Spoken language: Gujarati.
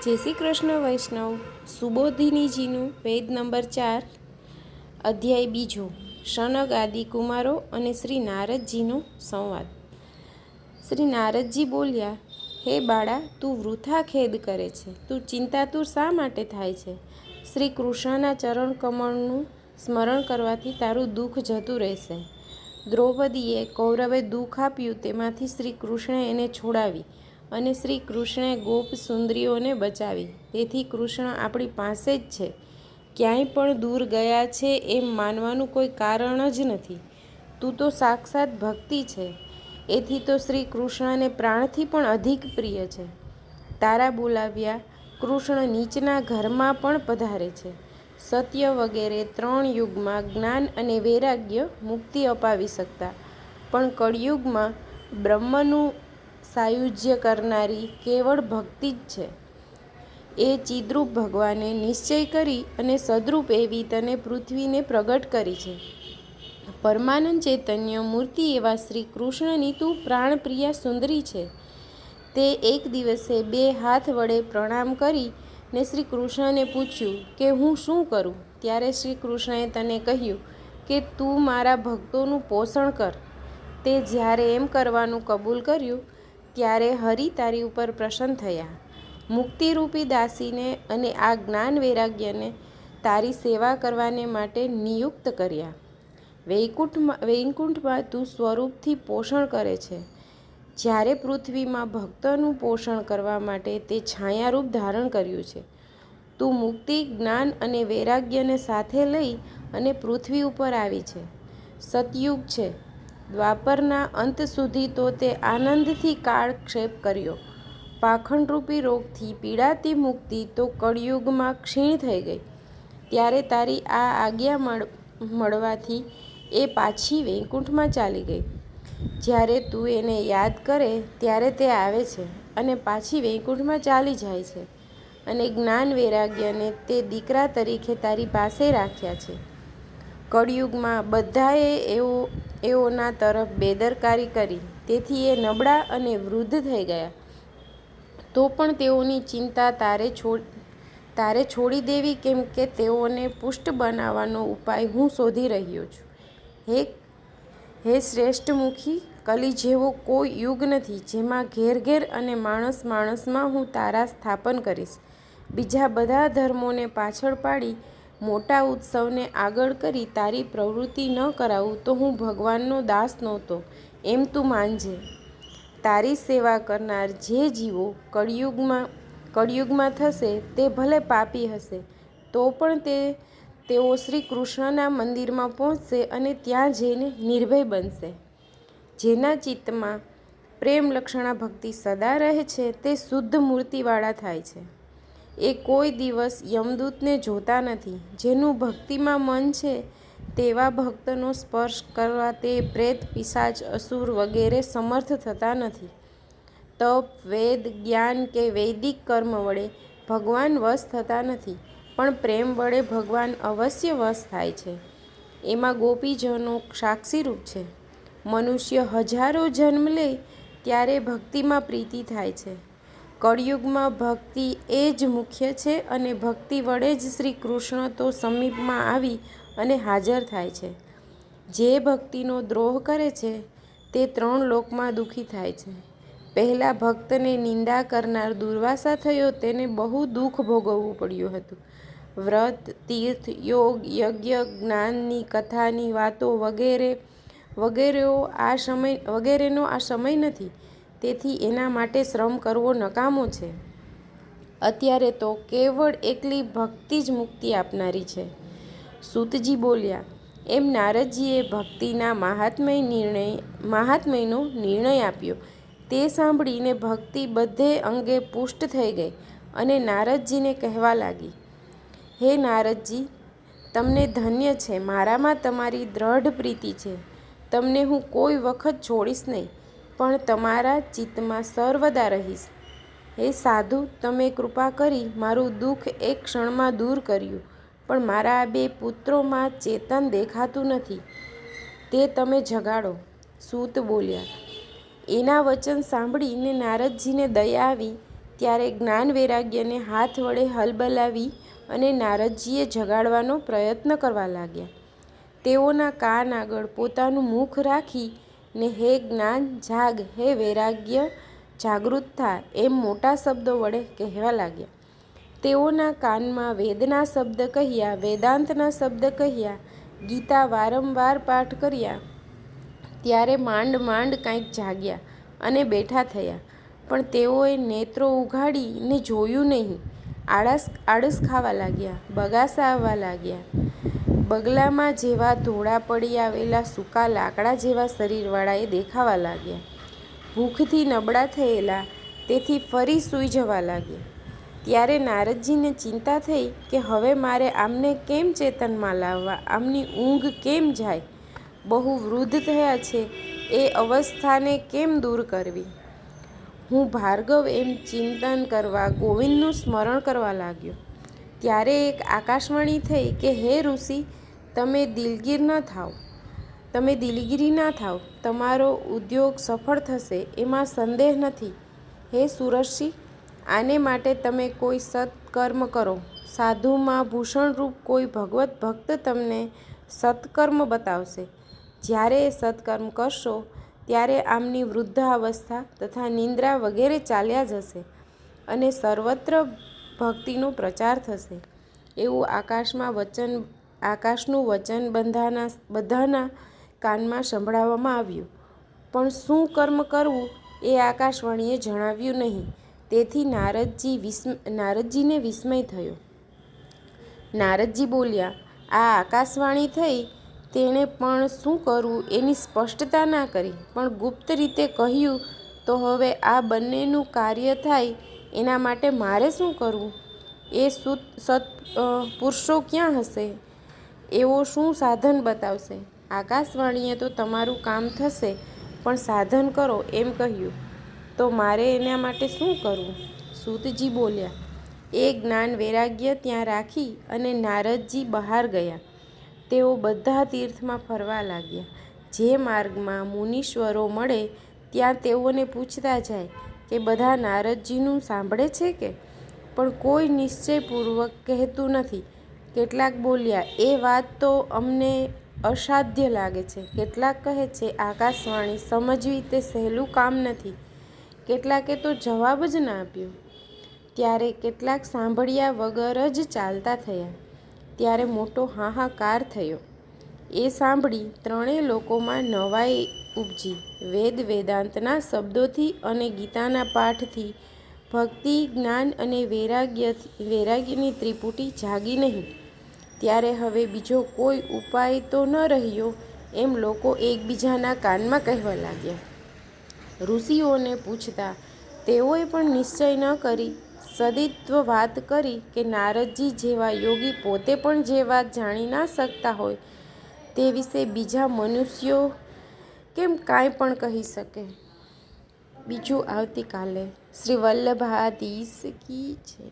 જય શ્રી કૃષ્ણ વૈષ્ણવ સુબોધિનીજીનું પેજ નંબર 4 અધ્યાય બીજો શનગ આદિ કુમારો અને શ્રી નારદજીનો સંવાદ। શ્રી નારદજી બોલ્યા, હે બાળા, તું વૃથા ખેદ કરે છે, તું ચિંતાતુર શા માટે થાય છે? શ્રી કૃષ્ણના ચરણ કમળનું સ્મરણ કરવાથી તારું દુઃખ જતું રહેશે। દ્રૌપદીએ કૌરવે દુઃખ આપ્યું તેમાંથી શ્રી કૃષ્ણે એને છોડાવી અને શ્રી કૃષ્ણે ગોપ સુંદરીઓને બચાવી। તેથી કૃષ્ણ આપણી પાસે જ છે, ક્યાંય પણ દૂર ગયા છે એમ માનવાનું કોઈ કારણ જ નથી। તું તો સાક્ષાત ભક્તિ છે, એથી તો શ્રી કૃષ્ણને પ્રાણથી પણ અધિક પ્રિય છે। તારા બોલાવ્યા કૃષ્ણ નીચના ઘરમાં પણ પધારે છે। સત્ય વગેરે 3 યુગમાં જ્ઞાન અને વૈરાગ્ય મુક્તિ અપાવી શકતા, પણ કળિયુગમાં બ્રહ્મનું સાયુજ્ય કરનારી કેવળ ભક્તિ જ છે। એ ચિદ્રૂપ ભગવાને નિશ્ચય કરી અને સદરૂપ એવી તને પૃથ્વીને પ્રગટ કરી છે। પરમાનંદ ચૈતન્ય મૂર્તિ એવા શ્રી કૃષ્ણની તું પ્રાણપ્રિયા સુંદરી છે। તે એક દિવસે 2 હાથ વડે પ્રણામ કરી ને શ્રી કૃષ્ણને પૂછ્યું કે હું શું કરું? ત્યારે શ્રી કૃષ્ણએ તને કહ્યું કે તું મારા ભક્તોનું પોષણ કર। તે જ્યારે એમ કરવાનું કબૂલ કર્યું ત્યારે હરિ તારી ઉપર પ્રસન્ન થયા, મુક્તિરૂપી દાસીને અને આ જ્ઞાન વૈરાગ્યને તારી સેવા કરવાને માટે નિયુક્ત કર્યા। વૈકુંઠમાં તું સ્વરૂપથી પોષણ કરે છે, જ્યારે પૃથ્વીમાં ભક્તોનું પોષણ કરવા માટે તે છાયારૂપ ધારણ કર્યું છે। તું મુક્તિ, જ્ઞાન અને વૈરાગ્યને સાથે લઈ અને પૃથ્વી ઉપર આવી છે। સતયુગ છે, દ્વાપરના અંત સુધી તો તે આનંદથી કાળક્ષેપ કર્યો। પાખંડરૂપી રોગથી પીડાતી મુક્તિ તો કળિયુગમાં ક્ષીણ થઈ ગઈ। ત્યારે તારી આ આજ્ઞા મળવાથી એ પાછી વૈકુંઠમાં ચાલી ગઈ। જ્યારે તું એને યાદ કરે ત્યારે તે આવે છે અને પાછી વૈકુંઠમાં ચાલી જાય છે, અને જ્ઞાન વૈરાગ્યને તે દીકરા તરીકે તારી પાસે રાખ્યા છે। કળિયુગમાં બધાએ એઓના તરફ બેદરકારી કરી, તેથી એ નબળા અને વૃદ્ધ થઈ ગયા। તો પણ તેઓની ચિંતા તારે છોડી દેવી કેમ કે તેઓને પુષ્ટ બનાવવાનો ઉપાય હું શોધી રહ્યો છું। હે શ્રેષ્ઠમુખી, કલી જેવો કોઈ યુગ નથી જેમાં ઘેર ઘેર અને માણસ માણસમાં હું તારા સ્થાપન કરીશ। બીજા બધા ધર્મોને પાછળ પાડી મોટા ઉત્સવને આગળ કરી તારી પ્રવૃત્તિ ન કરાવું તો હું ભગવાનનો દાસ નહોતો એમ તું માનજે। તારી સેવા કરનાર જે જીવો કળિયુગમાં થશે તે ભલે પાપી હશે તો પણ તેઓ શ્રી કૃષ્ણના મંદિરમાં પહોંચશે અને ત્યાં જઈને નિર્ભય બનશે। જેના ચિત્તમાં પ્રેમલક્ષણા ભક્તિ સદા રહે છે તે શુદ્ધ મૂર્તિવાળા થાય છે। એ કોઈ દિવસ યમદૂતને જોતા નથી। જેનું ભક્તિમાં મન છે તેવા ભક્તનો સ્પર્શ કરવા તે પ્રેત, પિશાચ, અસુર વગેરે સમર્થ થતા નથી। તપ, વેદ, જ્ઞાન કે વૈદિક કર્મ વડે ભગવાન વશ થતા નથી, પણ પ્રેમ વડે ભગવાન અવશ્ય વશ થાય છે। એમાં ગોપીજનો સાક્ષીરૂપ છે। મનુષ્ય હજારો જન્મ લે ત્યારે ભક્તિમાં પ્રીતિ થાય છે। કળિયુગમાં ભક્તિ એ જ મુખ્ય છે અને ભક્તિ વડે જ શ્રી કૃષ્ણ તો સમીપમાં આવી અને હાજર થાય છે। જે ભક્તિનો દ્રોહ કરે છે તે 3 લોકમાં દુઃખી થાય છે। પહેલા ભક્તને નિંદા કરનાર દુર્વાસા થયો, તેને બહુ દુઃખ ભોગવવું પડ્યું હતું। વ્રત, તીર્થ, યોગ, યજ્ઞ, જ્ઞાનની કથાની વાતો વગેરેનો આ સમય નથી, તેથી એના માટે શ્રમ કરવો નકામો છે। અત્યારે તો કેવળ એકલી ભક્તિ જ મુક્તિ આપનારી છે। સૂતજી બોલ્યા, એમ નારદજીએ ભક્તિના મહાત્મ્યનો નિર્ણય આપ્યો। તે સાંભળીને ભક્તિ બધે અંગે પુષ્ટ થઈ ગઈ અને નારદજીને કહેવા લાગી, હે નારદજી, તમને ધન્ય છે, મારામાં તમારી દ્રઢ પ્રીતિ છે। તમને હું કોઈ વખત છોડીશ નહીં, પણ તમારા ચિત્તમાં સર્વદા રહીશ। હે સાધુ, તમે કૃપા કરી મારું દુઃખ એક ક્ષણમાં દૂર કર્યું, પણ મારા આ 2 પુત્રોમાં ચેતન દેખાતું નથી, તે તમે જગાડો। સૂત બોલ્યા, એના વચન સાંભળીને નારદજીને દયા આવી, ત્યારે જ્ઞાન વૈરાગ્યને હાથ વડે હલબલાવી અને નારદજીએ જગાડવાનો પ્રયત્ન કરવા લાગ્યા. તેઓના કાન આગળ પોતાનું મુખ રાખીને હે જ્ઞાન જાગ, હે વૈરાગ્ય જાગૃત થા એમ મોટા શબ્દો વડે કહેવા લાગ્યા. તેઓના કાનમાં વેદના શબ્દ કહ્યા, વેદાંતના શબ્દ કહ્યા, ગીતા વારંવાર પાઠ કર્યા. ત્યારે માંડ માંડ કાંઈક જાગ્યા અને બેઠા થયા. પણ તેઓએ નેત્રો ઉઘાડીને જોયું નહીં. આળસ ખાવા લાગ્યા, બગાસા આવવા લાગ્યા. બગલામાં જેવા ધોળા પડી આવેલા સૂકા લાકડા જેવા શરીરવાળા એ દેખાવા લાગ્યા. ભૂખથી નબળા થયેલા તેથી ફરી સૂઈ જવા લાગ્યા. ત્યારે નારદજીને ચિંતા થઈ કે હવે મારે આમને કેમ ચેતનમાં લાવવા, આમની ઊંઘ કેમ જાય, બહુ વૃદ્ધ થયા છે એ અવસ્થાને કેમ દૂર કરવી. હું ભાર્ગવ એમ ચિંતન કરવા ગોવિંદનું સ્મરણ કરવા લાગ્યો. ત્યારે એક આકાશવાણી થઈ કે હે ઋષિ, તમે દિલગીરી ના થાવ, તમારો ઉદ્યોગ સફળ થશે એમાં સંદેહ નથી. હે સુરર્ષિ, આને માટે તમે કોઈ સત્કર્મ કરો. સાધુમાં ભૂષણરૂપ કોઈ ભગવત ભક્ત તમને સત્કર્મ બતાવશે. જ્યારે એ સત્કર્મ કરશો ત્યારે આમની વૃદ્ધાવસ્થા તથા નિંદ્રા વગેરે ચાલ્યા જશે અને સર્વત્ર ભક્તિનો પ્રચાર થશે. એવું આકાશનું વચન બધાના કાનમાં સંભળાવવામાં આવ્યું. પણ શું કર્મ કરવું એ આકાશવાણીએ જણાવ્યું નહીં. તેથી નારદજીને વિસ્મય થયો. નારદજી બોલ્યા, આ આકાશવાણી થઈ, તેણે પણ શું કરવું એની સ્પષ્ટતા ના કરી, પણ ગુપ્ત રીતે કહ્યું. તો હવે આ બંનેનું કાર્ય થાય એના માટે મારે શું કરવું? એ પુરુષો ક્યાં હશે? એવો શું સાધન બતાવશે? આકાશવાણીએ તો તમારું કામ થશે, પણ સાધન કરો એમ કહ્યું. તો મારે એના માટે શું કરવું? સૂતજી બોલ્યા, એ જ્ઞાન વૈરાગ્ય ત્યાં રાખી અને નારદજી બહાર ગયા. તેઓ બધા તીર્થમાં ફરવા લાગ્યા. જે માર્ગમાં મુનીશ્વરો મળે ત્યાં તેઓને પૂછતા જાય કે બધા નારદજીનું સાંભળે છે કે? પણ કોઈ નિશ્ચયપૂર્વક કહેતું નથી. કેટલાક બોલ્યા, એ વાત તો અમને અસાધ્ય લાગે છે. કેટલાક કહે છે આકાશવાણી સમજવી તે સહેલું કામ નથી. કેટલાકે તો જવાબ જ ના આપ્યો. ત્યારે કેટલાક સાંભળ્યા વગર જ ચાલતા થયા. ત્યારે મોટો હાહાકાર થયો. એ સાંભળી ત્રણેય લોકોમાં નવાઈ ઉપજી. વેદાંતના શબ્દોથી અને ગીતાના પાઠથી ભક્તિ, જ્ઞાન અને વૈરાગ્યની ત્રિપુટી જાગી નહીં. ત્યારે હવે બીજો કોઈ ઉપાય તો ન રહ્યો એમ લોકો એકબીજાના કાનમાં કહેવા લાગ્યા. ઋષિઓને પૂછતા તેઓએ પણ નિશ્ચય ન કરી સદિત્વ વાત કરી કે નારદજી જેવા યોગી પોતે પણ જે વાત જાણી ના શકતા હોય તે વિશે બીજા મનુષ્યો કેમ કાંઈ પણ કહી શકે. બીજું આવતીકાલે. શ્રી વલ્લભાધીશ કી જય.